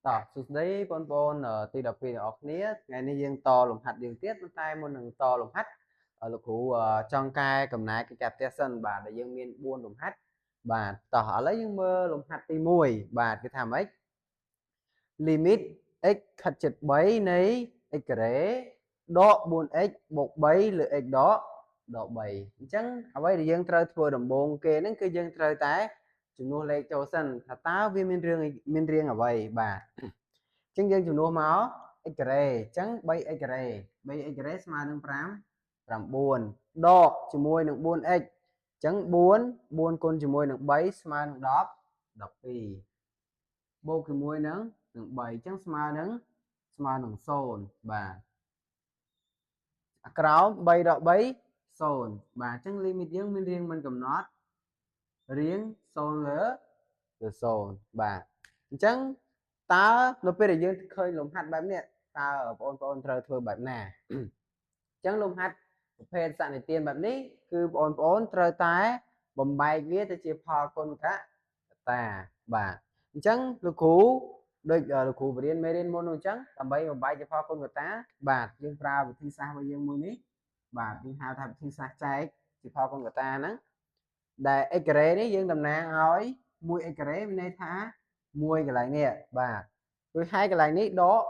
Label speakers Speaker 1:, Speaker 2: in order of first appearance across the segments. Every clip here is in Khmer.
Speaker 1: តោះសួស្តីបងប្អូនទី12អ្នកគ្នាថ្ងៃនេះយើងតលំហាត់យើងទៀតប៉ុន្តែមុននឹងតលំហាត់លោកគ្រូចង់កែកំណែកិច្ចការផ្ទះសិនបាទដែលយើងមាន4លំហាត់បាទតោះឥឡូវយើងមើលលំហាត់ទី1បាទគេថាម៉េច limit x ខិតជិត3នៃ x ការ៉េដក 4x បូក3លើ x ដក3អញ្ចឹងអ្វីដែលយើងត្រូវធ្វើដំបូងគេហ្នឹងគឺយើងត្រូវតែចំនួនលេខចូលសិនថាតើវាមានរៀងអ្វីបាទអញ្ចឹងយើងចំនួនមក x ការ៉េអញ្ចឹង 3x ការ៉េ 3x ការ៉េស្មើនឹង5 9ដកជាមួយនឹង 4x អញ្ចឹង4គុណជាមួយនឹង3ស្មើនឹង10 12បូកជាមួយនឹង3អញ្ចឹងស្មើនឹង0បាទក្រោម3ដក3 0បាទអញ្ចឹង limit យើងមានរៀងមិនកំណត់រៀង0លើ0បាទអញ្ចឹងតើនៅពេលដែលយើងឃើញលំហាត់បែបនេះតើបងប្អូនត្រូវធ្វើបែបណាអញ្ចឹងលំហាត់ប្រភេទសន្និទានបែបនេះគឺបងប្អូនត្រូវតែបំបែកវាទៅជាផលគុណកតាបាទអញ្ចឹងលោកគ្រូដូចលោកគ្រូបរៀនមេរៀនមុននោះអញ្ចឹងដើម្បីបំបែកជាផលគុណកតាបាទយើងប្រើវិធីសាស្ត្ររបស់យើងមួយនេះបាទយើងហៅថាវិធីសាស្ត្រចែកជាផលគុណកតាហ្នឹងដែល x ការ៉េនេះយើងតំណាងឲ្យ 1x ការ៉េមានន័យថា1កន្លែងនេះបាទរួចហើយកន្លែងនេះដក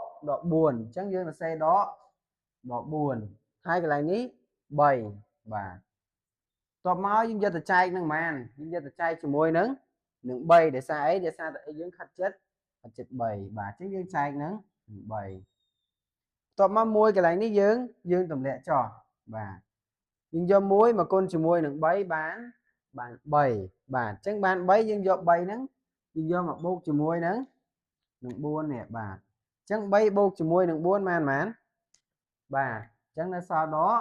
Speaker 1: 4អញ្ចឹងយើងសរសេរដក4ហើយកន្លែងនេះ3បាទតបមកយើងយកទៅចែកនឹងប៉ុន្មានយើងយកទៅចែកជាមួយនឹង3ដោយសារអីដោយសារតែយើងខិតចិត្ត3បាទអញ្ចឹងយើងចែកនឹង3តបមកមួយកន្លែងនេះយើងទម្លាក់ចោះបាទយើងយក1មកគុណជាមួយនឹង3បាន3បាទអញ្ចឹងបាន3យើងយក3ហ្នឹងយើងយកមកបូកជាមួយនឹង4នេះបាទអញ្ចឹង3បូកជាមួយនឹង4បានបាទអញ្ចឹងនៅសល់ដក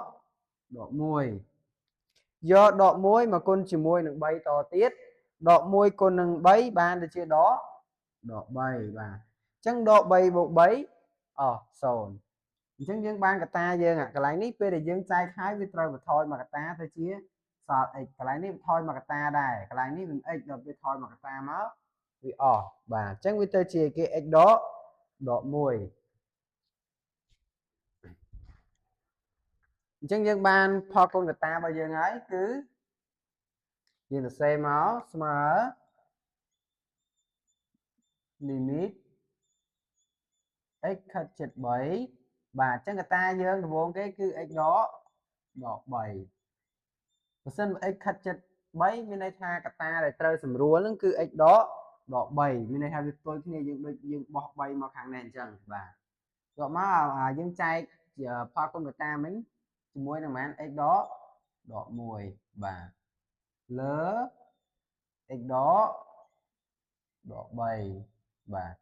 Speaker 1: 1យកដក1មកគុណជាមួយនឹង3តទៀតដក1គុណនឹង3បានទៅជាដក3បាទអញ្ចឹងដក3បូក30អញ្ចឹងយើងបានកតាយើងកន្លែងនេះពេលដែលយើងចែកហើយវាត្រូវបន្ថយមកកតាទៅជាសល់ x កន្លែងនេះបន្ថយមកកតាដែរកន្លែងនេះវា x ដល់វាថយមកកតាមកវាអស់បាទអញ្ចឹងវាទៅជាគេ x ដក1អញ្ចឹងយើងបានផលគុណកតារបស់យើងហើយគឺយើងសរសេរមកស្មើ limit x ខិតជិត3បាទអញ្ចឹងកតាយើងដំបូងគេគឺ x ដក3បើសិន x ខិតជិត3មានន័យថាកតាដែលត្រូវសម្រួលហ្នឹងគឺ x ដក3មានន័យថាវាផ្ទុយគ្នាយើងដូចយើងបោះ3មកខាងនេះអញ្ចឹងបាទចូលមកយើងចែកជាផលគុណកតាមិញជាមួយនឹងប៉ុន្មាន x ដក1បាទលើ x ដក3បាទ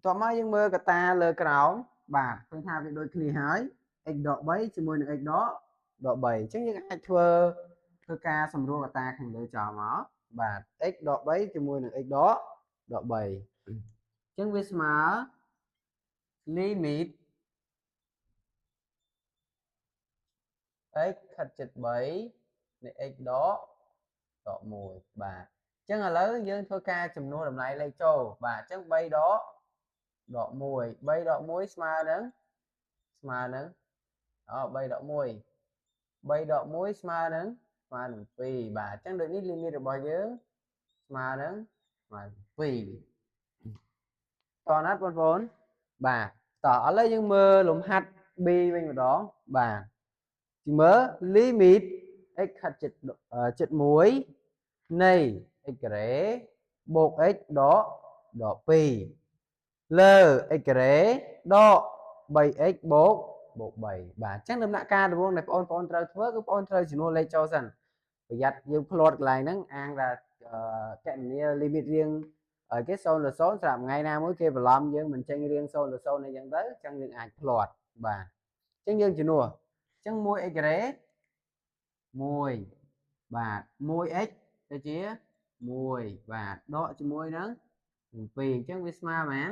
Speaker 1: តោះមកយើងមើលកតាលើក្រោមបាទឃើញថាវាដូចគ្នាហើយ x ដក3ជាមួយនឹង x ដក3អញ្ចឹងយើងអាចធ្វើការសម្រួលកតាខាងលើចោលមកបាទ x ដក3ជាមួយនឹង x ដក3អញ្ចឹងវាស្មើ limit x ខិតជិត3នៃ x ដក1បាទអញ្ចឹងឥឡូវយើងធ្វើការចំនួនតម្លៃលេខចូលបាទអញ្ចឹង3ដក1 3ដក1ស្មើនឹង3ដក1 3ដក1ស្មើនឹង2បាទអញ្ចឹងដូចនេះ limit របស់យើងស្មើនឹង2តោះណាបងប្អូនបាទតោះឥឡូវយើងមើលលំហាត់ B វិញម្ដងបាទទីមើល limit x ខិតជិត1នៃ x ការ៉េបូក x ដក2លើ x ការ៉េដក 3x បូក3បាទអញ្ចឹងដំណាក់កាលដំបូងដែលបងប្អូនត្រូវធ្វើគឺបងប្អូនត្រូវចំនួនលេខចូលសិនប្រយ័ត្នយើងភ្លាត់កន្លែងហ្នឹងអាងថាកណនី limit រៀងគេ0ទៅ0សម្រាប់ថ្ងៃណាមួយគេបន្លំយើងមិនចេញរៀង0ទៅ0អីចឹងទៅអញ្ចឹងយើងអាចភ្លាត់បាទអញ្ចឹងយើងជំនួសអញ្ចឹង 1x ការ៉េ1បាទ 1x ទៅជា1បាទដកជាមួយនឹង2អញ្ចឹងវាស្មើប៉ុន្មាន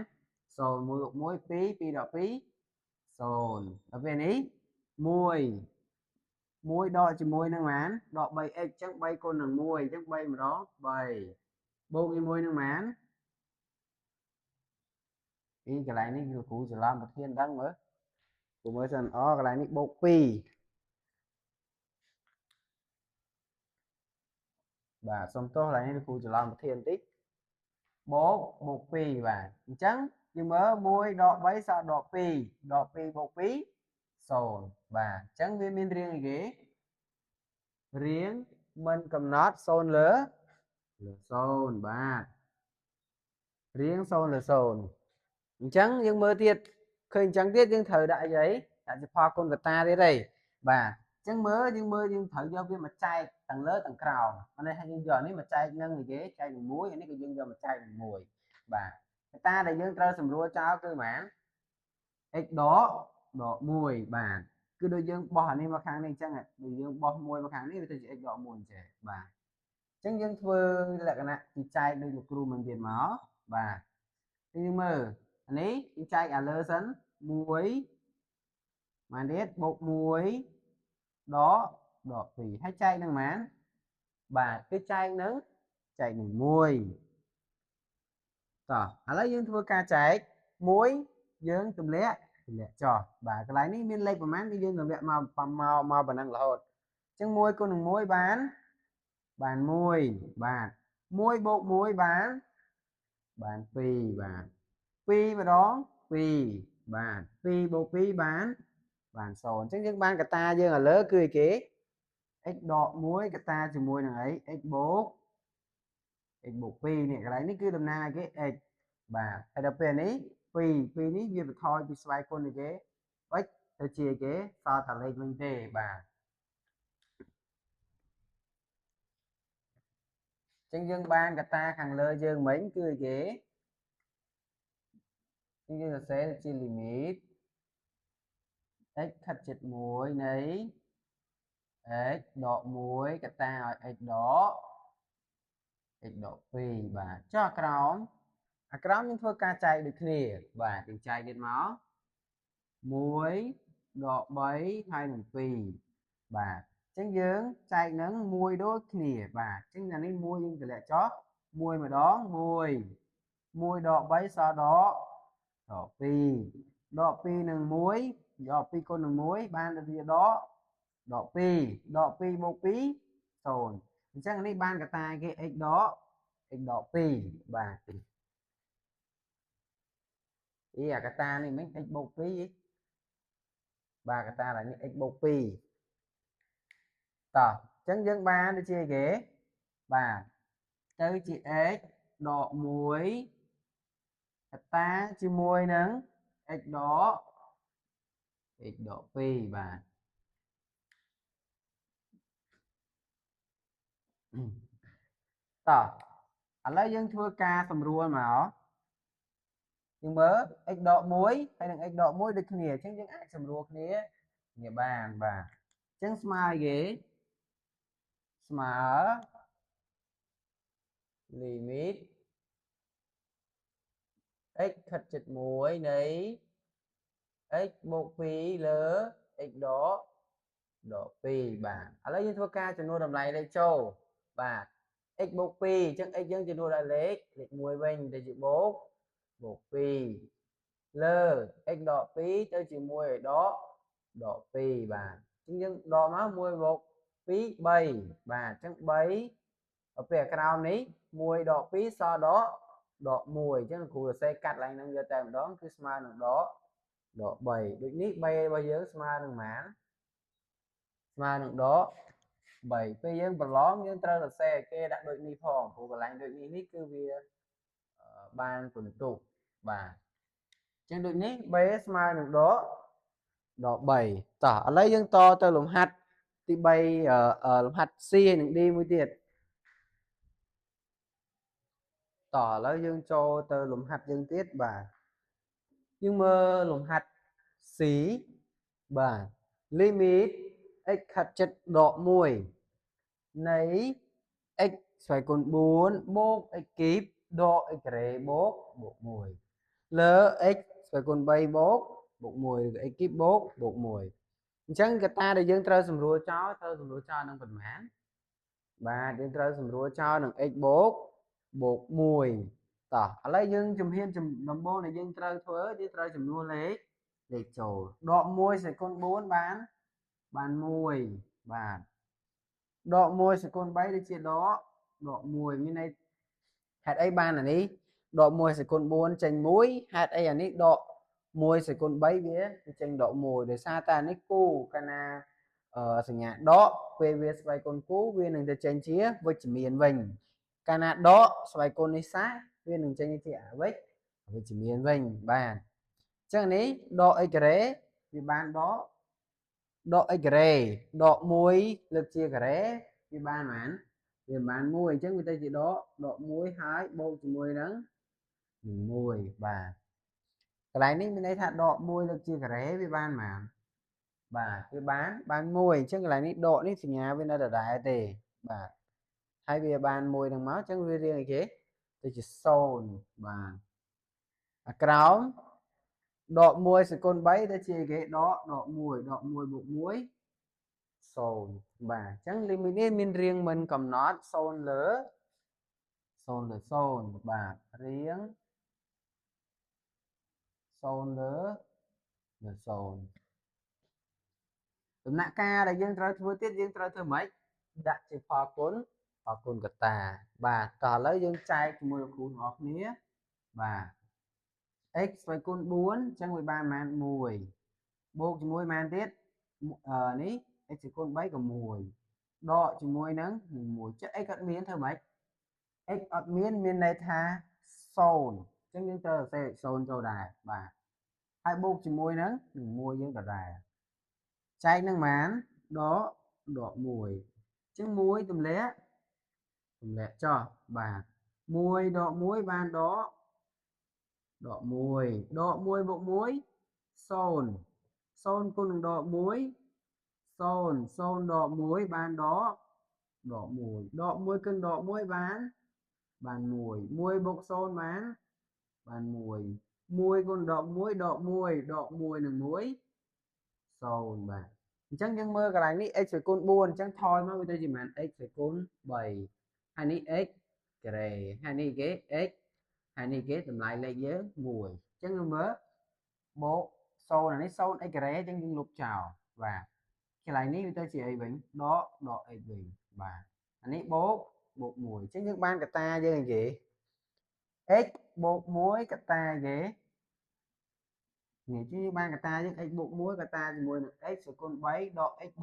Speaker 1: 0 1បូក1 2 2ដក2 0ដល់ពេលនេះ1ដកជាមួយនឹងប៉ុន្មានដក 3x អញ្ចឹង3គុណនឹង1អញ្ចឹង3ម្ដង3បូកជាមួយនឹងប៉ុន្មាន ý cái này ní cụ sẽ làm một thiên đăng mới cụ mới dần cái này ní bốc pi và xong tôi lại ní cụ sẽ làm một thiên tích bốc bốc pi và trắng nhưng mớ môi đọ bấy sao đọ pi bốc pi sồn và trắng viên miên riêng ghế riêng mình cầm nót sồn lỡ sồn ba riêng sồn là sồn trắng nhưng mơ tiết khơi trắng tiết nhưng thời đại giấy tại vì pha con người ta thế đây và trắng mơ nhưng thời do viên mặt chai tầng lớn tầng cào mà đây hay giờ này mà chai nâng thì ghế chai đường muối này cái dương giờ mà chai đường mùi và người ta để dương trơ sầm rua cháo cơ mà ít đó đỏ mùi và cứ đôi dương bỏ đi mà kháng này chăng ạ đôi dương bỏ mùi mà kháng này thì ít đỏ mùi trẻ và chẳng dương thưa là cái này thì chai đây là crew mình tiền máu và nhưng mà anh ấy cái chai à lơ sấn muối mà nét bột muối đó đỏ thì hai chai năng mán và cái chai nắng chai nừng muối lấy dương thưa ca chạy muối dương tùm lẽ cho và cái lái này miên lệch của mán cái dương tùm lẽ màu bản năng là hột chẳng muối con đừng muối bán muối bán muối bột muối bán phi và phi và đó phi bán phi bộ phi bán sồn chắc những ban cả ta dương là lỡ cười kế x đọ muối cả ta chỉ muối này ấy x bột phi này cái đấy nó cứ đâm na cái x và hay đặc biệt này phi ní việc thôi bị xoay con này cái x tôi chia cái so thằng lên mình đề và chân dương ban cả ta hàng lơ dương mấy cười kế chân dương sẽ chia limit x thật chật muối này x đọ muối cả ta hỏi x đọ phi và choក្រោមយើងធ្វើការចែកដូចគ្នាបាទយើងចែកទៀតមក1ដក3ហើយនឹង2បាទអញ្ចឹងយើងចែកនឹង1ដូចគ្នាបាទអញ្ចឹងអានេះ1យើងតម្លាក់ចោះ1ម្ដង1ដក3សល់ដក2ដក2នឹង1ដក2គុណនឹង1បានវាដក2បូក2 0អញ្ចឹងនេះបានកតាគេ x ដក2បាទcái ta này mấy x bột phí ba cái ta là những x bột phí chân dân ba đi chia ghế và tới chị x đọ muối cái ta chia muối nắng x đó x đọ phi và lấy dân thua ca phần rùa mà nhưng mớ x đọ muối hay là x đọ muối được nghĩa chứ những ai sầm ruột nghĩa nhà bàn và chân smile ghế smile limit x thật chật muối này x một phí lỡ x đó đọ phi và lấy những thua ca cho nuôi đầm này đây châu và x một phi chân x dân cho nuôi đại lịch muối bên để chữ một phi lơ x đọ phí tới chữ muối ở đó đọ phi và chứng nhân đo má muối một phí bay và chân bấy ở phía cao ní muối đọ phí so đó đọ mùi chứ cụ xe cắt lại nâng giờ tèm đó cứ smart được đó đọ 7 được nít bay bao giờ smart được mãn smart được đó 7 bây giờ bật lón nhưng tra là xe kia đã được ni phòng cụ lại được ni nít cứ vì ban tuần tụ và trên được nít bay smart được đó đọ 7 lấy dân to cho lùm hạt thì bay ở lùm hạt C những đi mới tiệt lấy dân cho tờ lùm hạt dân tiết bà nhưng mà lùm hạt xí bà limit x hạt chất đọ mùi nấy x phải còn 4 bốc x kíp đọ x rễ bốc bộ mùi lỡ x phải còn bay bốc bộ mùi x kíp bốc bộ mùi chẳng người ta để dân trơ sầm rùa cho nâng phần mãn và dân trơ sầm rùa cho nâng x bột mùi tỏ ở đây dương chùm hiên chùm nấm bô này dương trời thưa dương trời chùm nuôi lấy trổ đọ môi sẽ con 4 bán mùi và đọ môi sẽ con bay đi chia đó đọ mùi như này hạt ấy ban là ní đọ môi sẽ con 4 chành mũi hạt ấy là ní đọ môi sẽ con bay vía chành đọ mùi để xa ta ní cu cana ở sự nhà đó quê việt vài con cú viên đừng chành chia với chỉ miền mình cana đó xoay con đi sát viên đừng chành chia với chỉ miền mình bàn chẳng ní đọ ấy cái vì ban đó đọ ấy cái đọ môi lực chia cái vì ban mán vì bán mùi chứ người ta chỉ đó đọ muối hái bông chỉ mùi nắng mùi bà cái này ní mình thấy thật đọ mùi được chia cái với ban mà bà cái bán mùi chứ cái này ní đọ ní thì nhà bên đây là đại tề bà hai bia bán mùi đằng máu chứ người riêng cái thì chỉ sồn bà cái đó đọ mùi sẽ con bấy ta chia cái đó đọ mùi bột muối sồn bà chẳng li mình riêng mình cầm nó sồn lỡ sồn bà riêng sồn lỡ sồn tụm nạ ca là dân trời thua tiết dân trời thua mấy đã chỉ phò cún gật tà bà tỏ lấy dân trai của mùi cún ngọt mía bà x với cún 4 chẳng 13 màn mùi bố cho mùi màn tiết ní x với cún 7 của mùi đọ cho mùi nắng mùi chất x ọt miến thơ mấy x ọt miến này tha sồn chẳng dân trời sẽ sồn cho đài bà hai bố cho mùi nắng mùi dân đài chai nâng mán đó đỏ mùi trứng muối tùm lé cho bà muối đọ muối ban đó đọ muối bộ muối sồn cùng đọ muối sồn đọ muối ban đó đọ muối cân đọ muối bán muối bột sồn bán muối con đọ muối là muối sồn bà chẳng nhưng mơ cái này ní x phải con buồn chẳng thôi mà bây giờ gì mà x phải con 7 hai ní x kề hai ní ghế x hai ní ghế tầm lại lấy nhớ mùi chẳng nhưng mơ bộ sâu là ní sâu x kề chẳng nhưng lục chào và cái này ní tôi chỉ ấy bình đó đó ấy bình và anh ní bố bột mùi chứ những ban cả ta như gì x bột muối cả ta ghế nghĩa chứ ban cả ta với x bột muối cả ta thì mùi được x con bấy độ x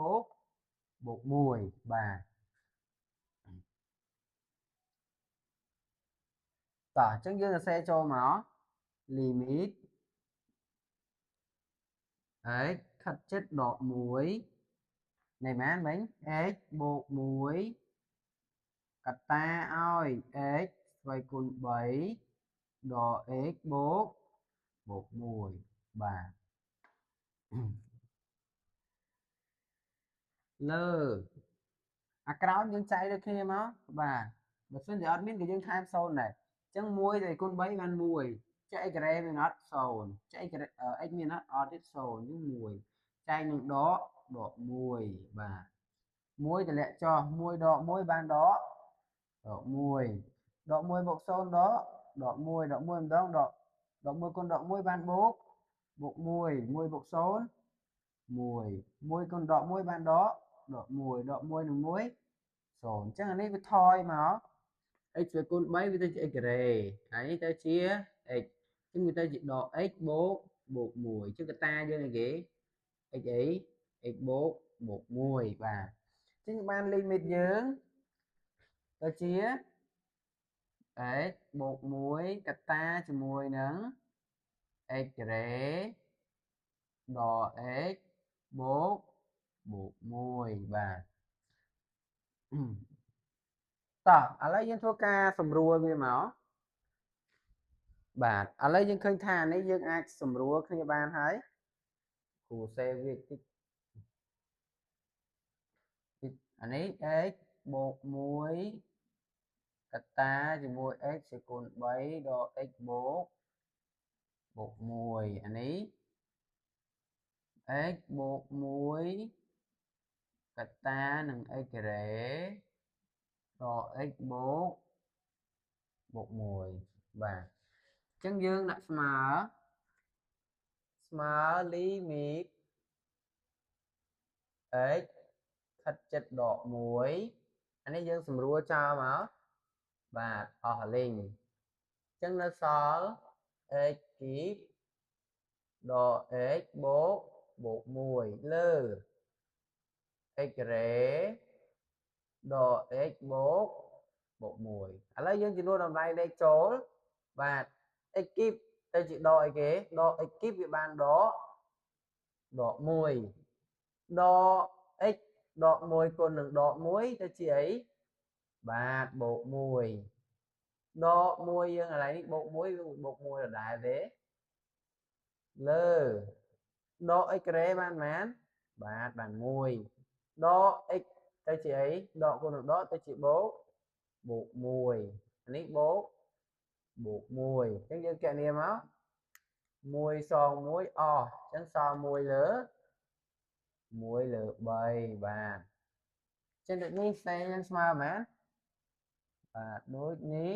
Speaker 1: bột mùi bà tỏ chứng như là xe cho nó limit đấy thật chất độ muối này má mấy x bột muối cả ta ơi x vậy con 7 độ x bột mùi bà lơ cái đó những chạy được khi mà bà một số giờ admin cái những time zone này chẳng muối thì con bấy ăn mùi chạy cái này mình nó sồn chạy cái admin nó audit sồn những mùi chạy những đó độ mùi và muối thì lại cho muối độ muối ban đó độ mùi bột sồn đó độ mùi đó độ mùi con độ mùi ban bột bột mùi bột sồn mùi con độ mùi ban đó độ mùi là muối sồn chắc là cái thôi mà x với con mấy với ta x rề ấy ta chia x chứ người ta chỉ đo x bột mùi chứ người ta như này ghế x ấy x bột mùi và chứ ban limit dưỡng ta chia x bột muối cả ta cho mùi nắng x rễ đo x bột mùi và tỏ ở đây dân thua ca sầm rùa với máuបាទឥឡូវយើងឃើញថានេះយើងអាចសម្រួលគ្នាបានហើយគ្រូសេវាតិចអានេះ x បូក1កតាជាមួយ x សេគុណ3ដល់ x បូក1អានេះ x បូក1កតានឹង x ការ៉េដល់ x បូក1 bà chân dương đặt smart limit x ខិតចិត្តដក1អានេះយើងសម្រួលចោលមកបាទអស់លេងអញ្ចឹងនៅសល់ x គីបដក x បូក1លើ x រ៉េដក x បូក1ឥឡូវយើងចំនួនតម្លៃលេខចូលបាទ x គីបទៅជាដកអីគេដក x គីបវាបានដក1ដក x ដក1គុណនឹងដក1ទៅជាអីបាទបូក1ដក1យើងឥឡូវនេះបូក1វាបូក1ដដែលទេលើដក x រ៉េបានបាទបាន1ដក x ទៅជាអីដកគុណនឹងដកទៅជាបូក1នេះបូក1អញ្ចឹងយើងគណនាមក1សង1អស់អញ្ចឹងសល់1លើ3បាទអញ្ចឹងដូចនេះសេយើងស្មើមែនបាទដូចនេះ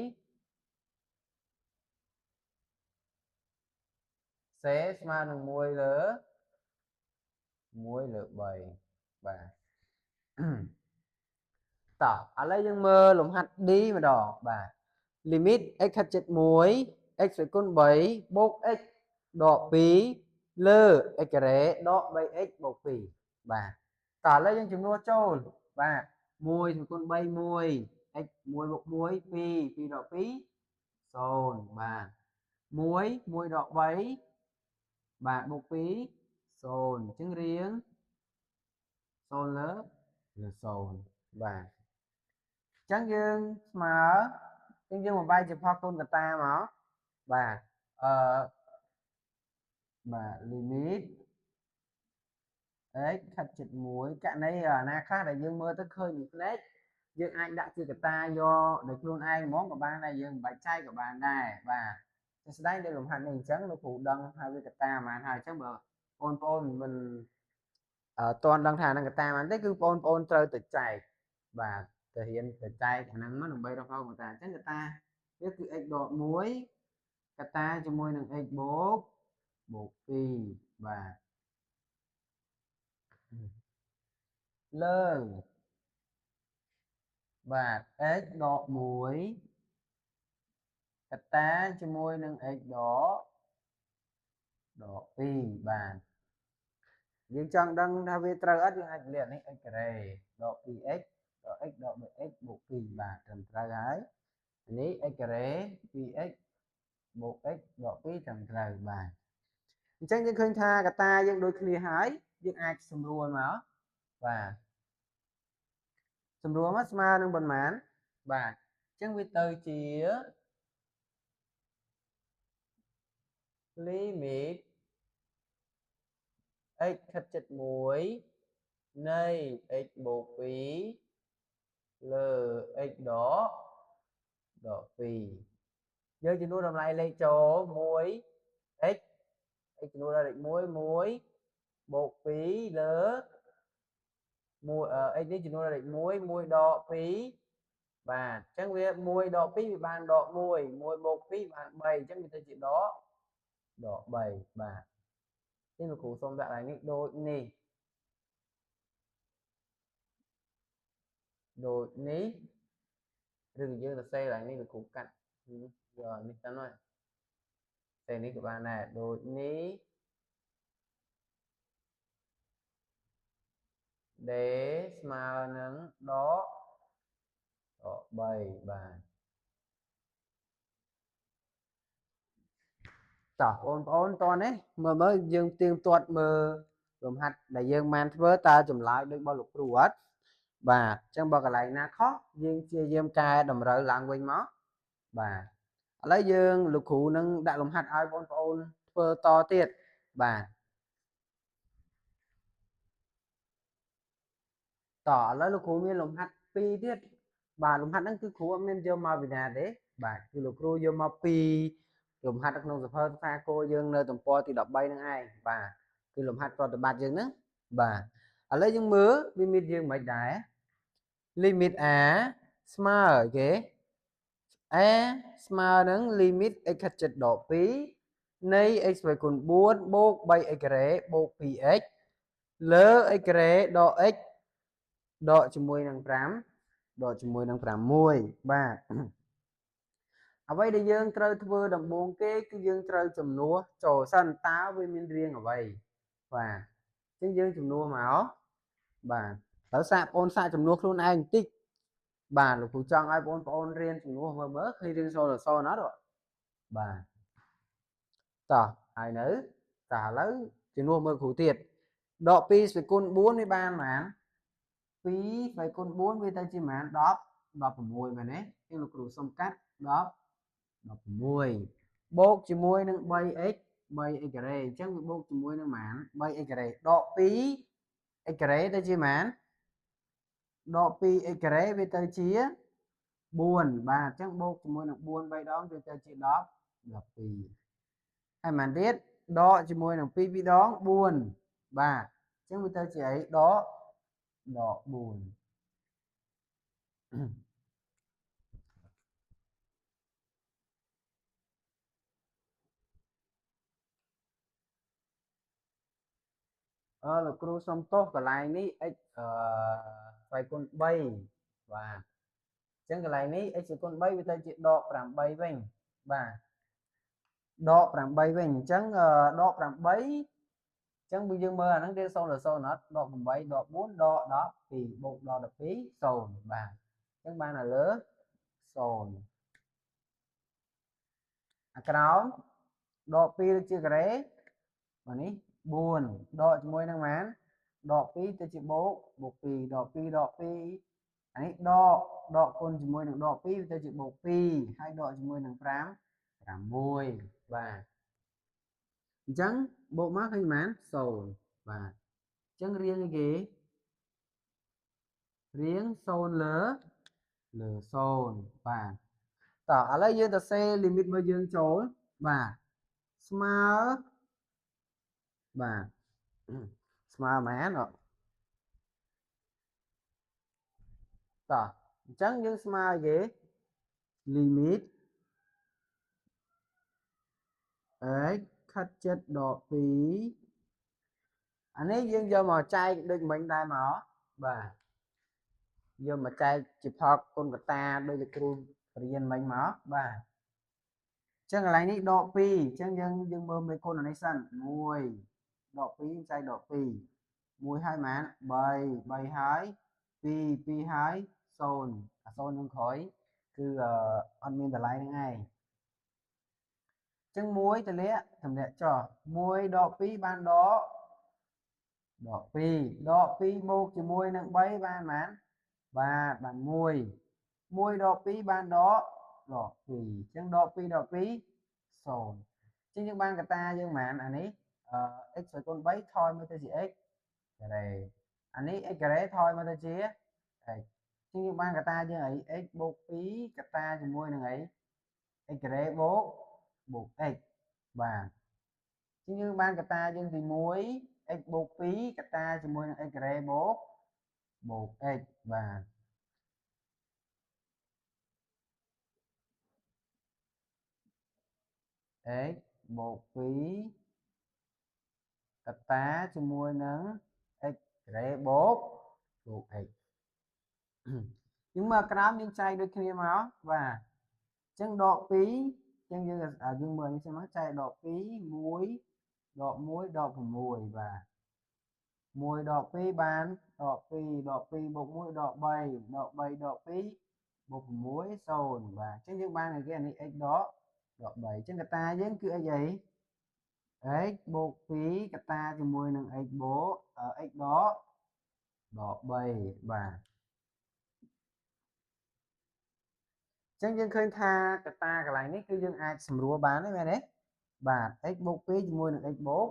Speaker 1: សេស្មើនឹង1លើ3បាទតោះឥឡូវយើងមើលលំហាត់ D ម្ដងបាទ limit x ខិតជិត1 x គុណ3បូក x ដក2លើ x ការ៉េដក 3x បូក2បាទតោះឥឡូវយើងចំនួនចូលបាទ1គុណ3 1 x 1បូក1 2 2ដក2 0បាទ1ដក3បាទបូក2 0អញ្ចឹងរៀង0លើ0បាទអញ្ចឹងយើងស្មើយើងបំបែកជាផលកូនកតាមកបាទបាទ limit x ខិតជិត1ករណីណាខ្លះដែលយើងមើលទៅឃើញមួយផ្លេចយើងអាចដាក់ជាកតាយកដោយខ្លួនឯងហ្មងក៏បានដែរយើងបាច់ចែកក៏បានដែរបាទជាស្ដែងដោយលំហាត់នេះអញ្ចឹងលោកគ្រូដឹងហើយវាកតាប៉ុន្មានហើយអញ្ចឹងបើបងប្អូនមិនតន់ដឹងថានឹងកតាប៉ុន្មានទេគឺបងប្អូនត្រូវទៅចែកបាទទៅរៀនទៅចែកអាហ្នឹងមកដើម្បីរកកតាអញ្ចឹងកតាវាគឺ x ដក1កតាជាមួយនឹង x បូក2បាទលើបាទ x ដក1កតាជាមួយនឹង x ដក2បាទយើងចង់ដឹងថាវាត្រូវអត់យើងអាចលាក់នេះ x ការ៉េដក 2x ដក x ដក 3x បូក2បាទត្រឹមត្រូវហើយនេះ x ការ៉េ 2x បូក x ដក2ត្រឹមត្រូវបាទអញ្ចឹងយើងឃើញថាកតាយើងដូចគ្នាហើយយើងអាចសម្រួលមកបាទសម្រួលមកស្មើនឹងប៉ុន្មានបាទអញ្ចឹងវាទៅជា limit x ខិតជិត1នៃ x បូក2លើ x ដក2យើងចំនួនតម្លៃលេខចូល1 x ចំនួនលេខ1បូក2លើ1 x នេះចំនួនលេខ1ដក2បាទអញ្ចឹងវា1ដក2វាបានដក1បូក2បាន3អញ្ចឹងវាទៅជាដក3បាទនេះលោកគ្រូសូមដាក់ឡើងនេះដូចនេះឬយើងសរសេរឡើងនេះលោកគ្រូកាត់យកនេះទៅហើយតែនេះក៏បានដែរដូចនេះដេស្មើនឹងដក3បាទតោះបងប្អូនតោះនេះមើលយើងទៀងទាត់មើលលំហាត់ដែលយើងបានធ្វើតើចម្លើយដូចរបស់លោកគ្រូអត់បាទអញ្ចឹងបើកន្លែងណាខុសយើងព្យាយាមកែតម្រូវឡើងវិញមកបាទឥឡូវយើងលោកគ្រូនឹងដាក់លំហាត់ឲ្យបងប្អូនធ្វើតទៀតបាទតឥឡូវលោកគ្រូមានលំហាត់2ទៀតបាទលំហាត់ហ្នឹងគឺគ្រូអត់មានយកមកពីណាទេបាទគឺលោកគ្រូយកមកពីលំហាត់នៅក្នុងសភៅសាគោយើងនៅទំព័រទី13ហ្នឹងឯងបាទគឺលំហាត់ប្រតិបត្តិយើងហ្នឹងបាទឥឡូវយើងមើល limit យើងមិនដែរ limit a ស្មើគេ e small nâng limit x khắc chất độ phí nay x với cùng 4 bốc 3x rẽ bốc 2x lỡ x rẽ độ x độ cho mùi nâng 5 độ cho mùi nâng 5 mùi 3 អ្វីដែលយើងត្រូវធ្វើដំបូងគេគឺយើងត្រូវចំនួនចូលសិនតើវាមានរៀងអ្វីបាទអញ្ចឹងយើងចំនួនមកបាទត្រូវសាកបងសាកចំនួនខ្លួនឯងបន្តិចបាទលោកគ្រូចង់ឲ្យបងប្អូនរៀនចំនួនមើលឃើញរៀងសូនអត់បាទតោះហើយនៅតើឥឡូវចំនួនមើលគ្រូទៀតដក2ស្វ័យគុណ4វាបានប៉ុន្មាន2ស្វ័យគុណ4វាទៅជាប៉ុន្មាន16មែនទេអញ្ចឹងលោកគ្រូសុំកាត់16បូកជាមួយនឹង 3x ការ៉េអញ្ចឹងវាបូកជាមួយនឹងប៉ុន្មាន 3x ការ៉េដក 2x ការ៉េទៅជាប៉ុន្មានដក 2x ការ៉េវាទៅជា4បាទអញ្ចឹងបូកជាមួយនឹង4 3ដងវាទៅជា12ហើយប៉ុន្មានទៀតដកជាមួយនឹង2 2ដង4បាទអញ្ចឹងវាទៅជាអីដក4លោកគ្រូសុំទោសកន្លែងនេះ x ស្វ័យគុណ3បាទអញ្ចឹងកន្លែងនេះ x ស្វ័យគុណ3វាទៅជាដក8វិញបាទដក8វិញអញ្ចឹងដក8អញ្ចឹងយើងមើលអាហ្នឹងវា0ដល់0អត់ដក8ដក4ដក12បូកដក12 0បាទអញ្ចឹងបាននៅលើ0អាក្រោមដក2ទៅជាការ៉េបាទនេះ4ដកជាមួយនឹងប៉ុន្មានដក2ទៅជាបូក2ដក2ដក2អានេះដកគុណជាមួយនឹងដក2វាទៅជាបូក2ហើយដកជាមួយនឹង5 6បាទអញ្ចឹងបូកមកឃើញប៉ុន្មាន0បាទអញ្ចឹងរៀងអីគេរៀង0លើ0បាទតោះឥឡូវយើងទៅសេលីមីតរបស់យើងចូលបាទស្មើបាទស្មើប៉ុន្មានតោះអញ្ចឹងយើងស្មើគេលីមីត x ខិតជិតដក2អានេះយើងយកមកចែកដូចមិញដែរមកបាទយកមកចែកជាផលគុណកតាដូចលោកគ្រូរៀនមិញមកបាទអញ្ចឹងកន្លែងនេះដក2អញ្ចឹងយើងមើលមេគុណនេះសិន1ដក2ចែកដក2 1ហើយប៉ុន្មាន3ហើយ2ហើយ0អា0នឹងក្រោយគឺអត់មានតម្លៃហ្នឹងឯងចឹង1តម្លាក់ចុះ1ដក2បានដក2ដក2បូកជាមួយនឹង3បានប៉ុន្មានបាទបាន1ដក2បានដក2អញ្ចឹងដក2 0អញ្ចឹងយើងបានកតាយើងប៉ុន្មានអានេះx ស្វ័យគុណ3ថយមកទៅជា x ការ៉េអានេះ x ការ៉េថយមកទៅជា x អញ្ចឹងយើងបានកតាយើងអី x បូក2កតាជាមួយនឹងអី x ការ៉េបូក x បាទអញ្ចឹងយើងបានកតាយើងទី1 x បូក2កតាជាមួយនឹង x ការ៉េបូក x បាទ x បូក2កតាជាមួយនឹង x ការ៉េបូក x យើងមើលក្រោមយើងចែកដូចគ្នាមកបាទអញ្ចឹងដក2អញ្ចឹងយើងមើលនេះសិនមកចែកដក2 1ដក1ដក6បាទ1ដក2បានដក2ដក2បូក1ដក3ដក3ដក2បូក6 0បាទអញ្ចឹងយើងបានគេអានេះ x ដក3អញ្ចឹងកតាយើងគឺ x អី x បូក2កតាជាមួយនឹង x បូក x ដក3បាទអញ្ចឹងយើងឃើញថាកតាកន្លែងនេះគឺយើងអាចសម្រួលបានទេមែនទេបាទ x បូក2ជាមួយនឹង x បូក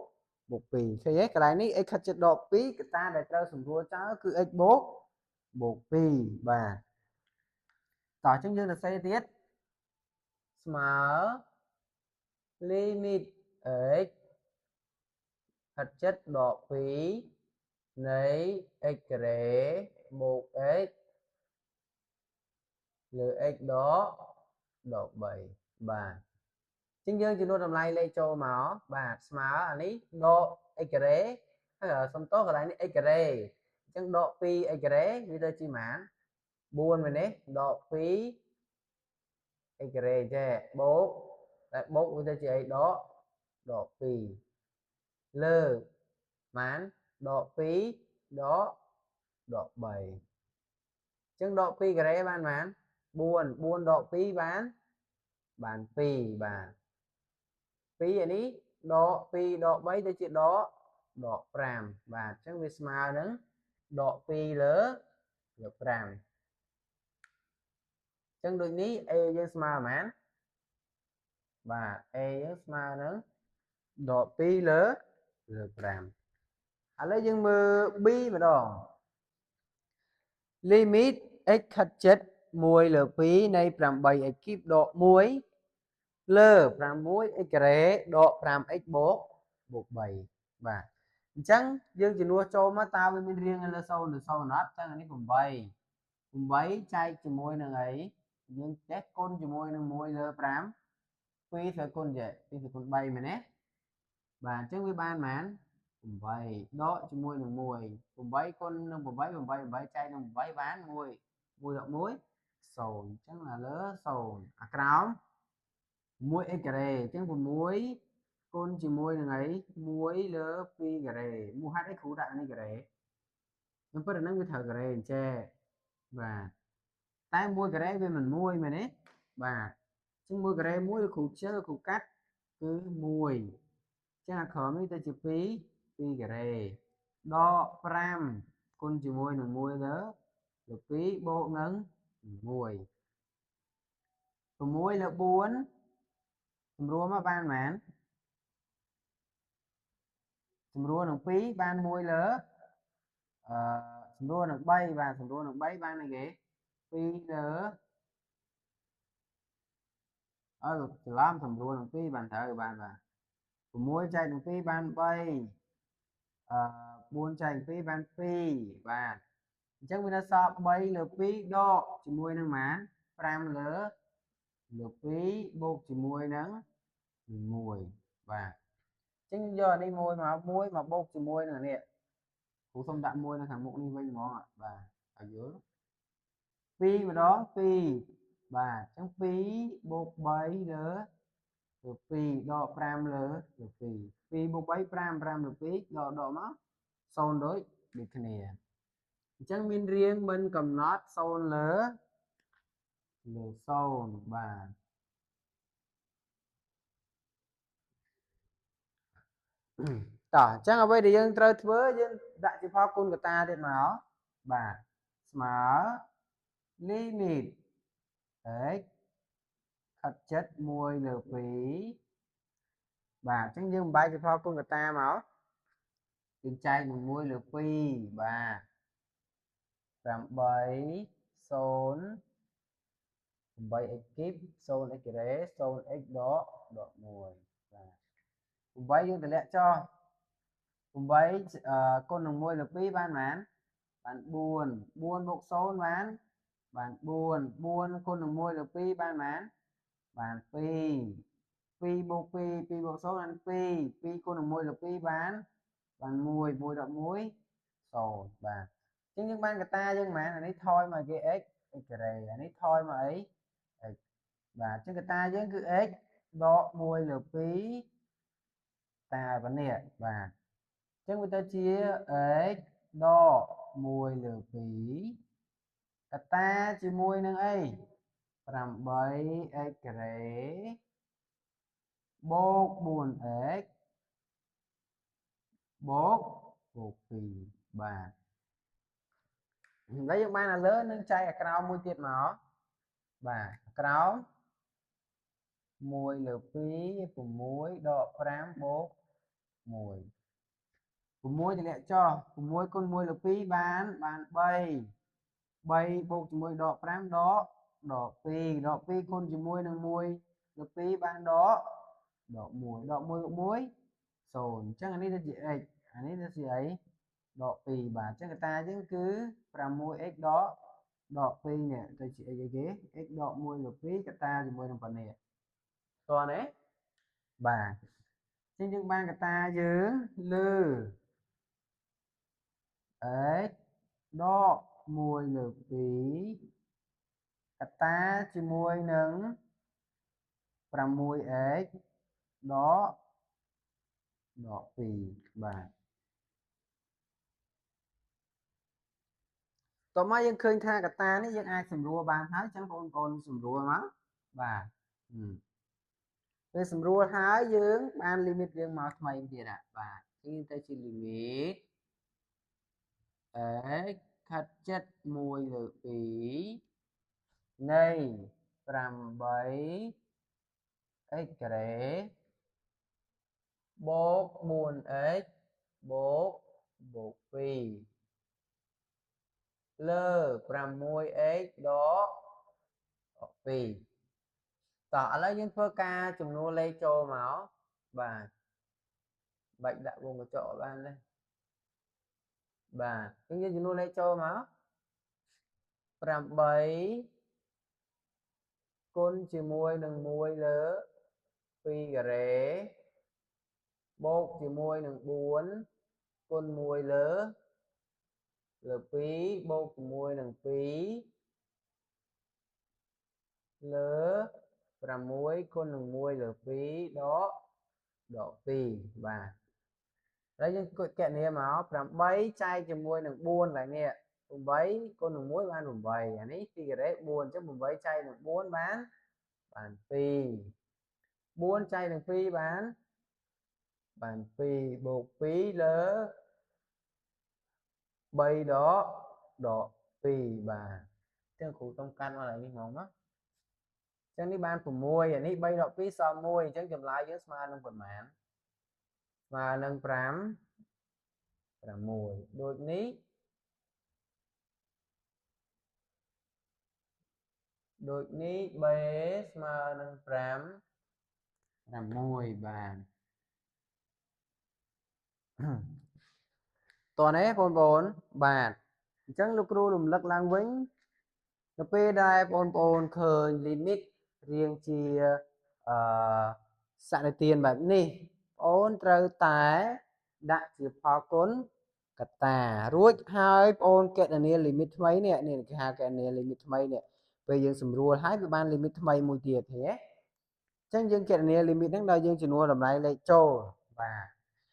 Speaker 1: 2ឃើញទេកន្លែងនេះ x ខិតជិតដក2កតាដែលត្រូវសម្រួលចោលគឺ x បូក2បាទតោះអញ្ចឹងយើងទៅសេទៀតស្មើ limit x ខិតជិតដក2នៃ x ការ៉េបូក x លើ x ដក ដក3បាទអញ្ចឹងយើងចំនួនតម្លៃលេខចូលមកបាទស្មើអានេះដក x ការ៉េហើយសុំតោះកន្លែងនេះ x ការ៉េអញ្ចឹងដក 2x ការ៉េវាទៅជាប៉ុន្មាន4មែនទេដក 2x ការ៉េចេះបូកតែបូកវាទៅជាអីដក2លើប៉ុន្មានដក2ដក3អញ្ចឹងដក2ការ៉េបានប៉ុន្មាន4ដក2បាន2បាទ2អានេះដក2ដក3ទៅជាដក5បាទអញ្ចឹងវាស្មើនឹងដក2លើ5អញ្ចឹងដូចនេះ a យើងស្មើប៉ុន្មានបាទ a យើងស្មើនឹងដក2លើ5ឥឡូវយើងមើល b ម្ដង limit x ខិតជិត1លើ2នៃ 8x គីបដក1លើ 6x ការ៉េដក 5x បូក3បាទអញ្ចឹងយើងជំនួសចូលមកតើវាមានរៀងលើ0ឬ0អត់ចឹងអានេះ8ចែកជាមួយនឹងអីយើងចេះគុណជាមួយនឹង1លើ5 2ត្រូវគុណចេះ2ត្រូវគុណ3មែនទេបាទអញ្ចឹងវាបានប៉ុន្មាន8ដកជាមួយនឹង1 8គុណនឹង8ចែកនឹង8បាន1 1ដក1 0អញ្ចឹងអាលើ0អាក្រោម 1x ការ៉េអញ្ចឹង6គុណជាមួយនឹងអី1លើ2ការ៉េមកហេតុអីគ្រូដាក់នេះការ៉េខ្ញុំពិតអាហ្នឹងវាត្រូវការ៉េអញ្ចេះបាទតែ1ការ៉េវាមិន1មែនទេបាទអញ្ចឹង1ការ៉េ1គ្រូខ្ជិលគ្រូកាត់គឺ1អញ្ចឹងអាក្រោមនេះទៅជា2ការ៉េដក5គុណជាមួយនឹង1លើ2បូកនឹង1 6លើ4សម្រួលមកបានប៉ុន្មានសម្រួលនឹង2បាន1លើសម្រួលនឹង3បាទសម្រួលនឹង3បានអីគេ2លើច្រឡំសម្រួលនឹង2បានត្រូវបានបាទ6ចែកនឹង2បាន3 4ចែក2បាន2បាទអញ្ចឹងវានៅសល់3លើ2ដកជាមួយនឹងប៉ុន្មាន5លើ2បូកជាមួយនឹង1បាទអញ្ចឹងយកអានេះ1មកបូកជាមួយនឹងនេះគ្រូសុំដាក់1នៅខាងមុខនេះវិញហ្មងបាទឲ្យយល់2ម្ដង2បាទអញ្ចឹង2បូក3លើ2ដក5លើ2 2បូក3 5លើ2ដកមក0ដូចគ្នាអញ្ចឹងមានរៀងមិនកំណត់0លើ0បាទតោះអញ្ចឹងអ្វីដែលយើងត្រូវធ្វើយើងដាក់ជាផលគុណកតាទៀតមកបាទស្មើ limit x ខិតជិត1លើ2បាទអញ្ចឹងយើងបំបែកជាផលគុណកតាមកយើងចែកនឹង1លើ2បាទ8 0 8x គីប 0x ការ៉េ 0x ដក1បាទ8យើងតម្លាក់ចោល8គុណនឹង1លើ2បានប៉ុន្មានបាន4 4បូក0បាន4គុណនឹង1លើ2បានប៉ុន្មានបាន2 2បូក2 2បូក0បាន2 2គុណនឹង1លើ2បាន1 1ដក1 0បាទអញ្ចឹងយើងបានកតាយើងប៉ុន្មានអានេះថយមកគេ x ការ៉េអានេះថយមកអី x បាទអញ្ចឹងកតាយើងគឺ x ដក1លើ2តាប៉ុណ្នេះបាទអញ្ចឹងវាទៅជា x ដក1លើ2កតាជាមួយនឹងអី 8x ការ៉េបូក 4x បូក2បាទហើយយើងបានអាលើនឹងចែកអាក្រោមមួយទៀតមកបាទអាក្រោម1លើ2 6ដក5បូក1 6តម្លាក់ចោះ6គុណ1លើ2បាន3 3បូកជាមួយដក5ដក2គុណជាមួយនឹង1លើ2បានដក1ដក1ដក1 0អញ្ចឹងអានេះទៅជា x អានេះទៅជាអីដក2បាទអញ្ចឹងកតាយើងគឺ 6x ដក ដក2នេះទៅជាអីគេ x ដក1លើ2កតាជាមួយនឹងប៉ុណ្នេះតោះណាបាទអញ្ចឹងយើងបានកតាយើងលើ x ដក1លើ2កតាជាមួយនឹង 6x ដក2បាទតោះមកយើងឃើញថាកតានេះយើងអាចសម្រួលបានហើយអញ្ចឹងបងប្អូនសម្រួលមកបាទពេលសម្រួលហើយយើងបាន limit យើងមកថ្មីទៀតបាទយើងទៅជា limit x ខាត់ចិត្ត1លើ2នៃ8x ការ៉េបូក 4x បូក2លើ 6x ដក2តោះឥឡូវយើងធ្វើការចំនួនលេខចូលមកបាទបាច់ដាក់វងកញ្ចក់បានទេបាទយើងចំនួនលេខចូលមក8គុណជាមួយនឹង1លើ2ការ៉េបូកជាមួយនឹង4គុណ1លើ2បូកជាមួយនឹង2លើ6គុណនឹង1លើ2ដក2បាទហើយយើងគណនាមក8ចែកជាមួយនឹង4ឡើយនេះ8គុណនឹង1បាន8អានេះ2ការ៉េ4អញ្ចឹង8ចែកនឹង4បាន2 4ចែកនឹង2បាន2បូក2លើ3ដក2បាទអញ្ចឹងគ្រូต้องកាន់មកឡើយនេះហ្មងណាអញ្ចឹងនេះបាន6អានេះ3ដក2សល់1អញ្ចឹងចម្លើយយើងស្មើនឹងប៉ុន្មានស្មើនឹង6ដូចនេះB ស្មើនឹង6បាទតោះនេះបងប្អូនបាទអញ្ចឹងលោកគ្រូរំលឹកឡើងវិញនៅពេលដែលបងប្អូនឃើញ limit រៀងជាសន្និទានបែបនេះបងអូនត្រូវតែដាក់ជាផលគុណកតារួចហើយបងអូនកណនា limit ថ្មីនេះគេហៅកណនា limit ថ្មីនេះពេលយើងសម្រួលហើយវាបាន limit ថ្មីមួយទៀតទេអញ្ចឹងយើងកណនា limit ហ្នឹងដល់យើងចំនួនតម្លៃលេខចូលបាទ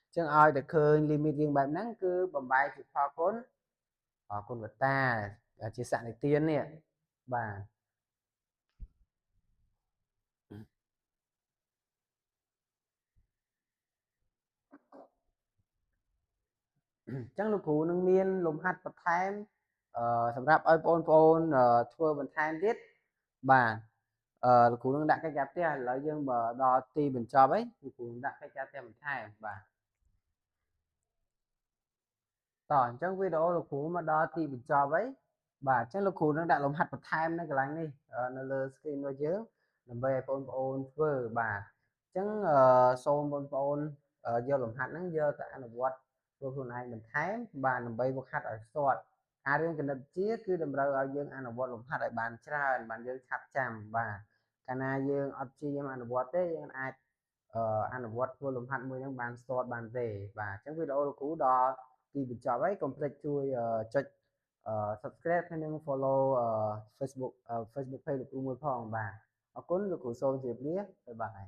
Speaker 1: អញ្ចឹងឲ្យតែឃើញ limit យើងបែបហ្នឹងគឺបំបែកជាផលគុណកតាជាសន្និទាននេះបាទអញ្ចឹងលោកគ្រូនឹងមានលំហាត់បន្ថែមសម្រាប់ឲ្យបងប្អូនធ្វើបន្ថែមទៀតបាទលោកគ្រូនឹងដាក់កិច្ចការផ្ទះឥឡូវយើងបើដល់ទីបញ្ចប់ហើយលោកគ្រូនឹងដាក់កិច្ចការផ្ទះបន្ថែមបាទតោះអញ្ចឹងវីដេអូលោកគ្រូមកដល់ទីបញ្ចប់ហើយបាទអញ្ចឹងលោកគ្រូនឹងដាក់លំហាត់បន្ថែមនៅកន្លែងនេះនៅលើ screen របស់យើងដើម្បីឲ្យបងប្អូនធ្វើបាទអញ្ចឹងសូមបងប្អូនយកលំហាត់ហ្នឹងយកទៅអនុវត្តធ្វើខ្លួនឯងបន្ថែមបាទដើម្បីវឹកហាត់ឲ្យស្ទាត់ការរៀនគណិតវិទ្យាគឺតម្រូវឲ្យយើងអនុវត្តលំហាត់ឲ្យបានច្រើនបានយើងឆាប់ចាំបាទកាលណាយើងអត់ព្យាយាមអនុវត្តទេយើងអាចអនុវត្តធ្វើលំហាត់មួយហ្នឹងបានស្ទាត់បានទេបាទអញ្ចឹងវីដេអូលោកគ្រូដល់ទីបញ្ចប់ហើយកុំភ្លេចជួយចុចsubscribe ហើយនិង follow Facebook page លោកគ្រូមួយផងបាទអរគុណលោកគ្រូសូមជម្រាបលាបាយបាយ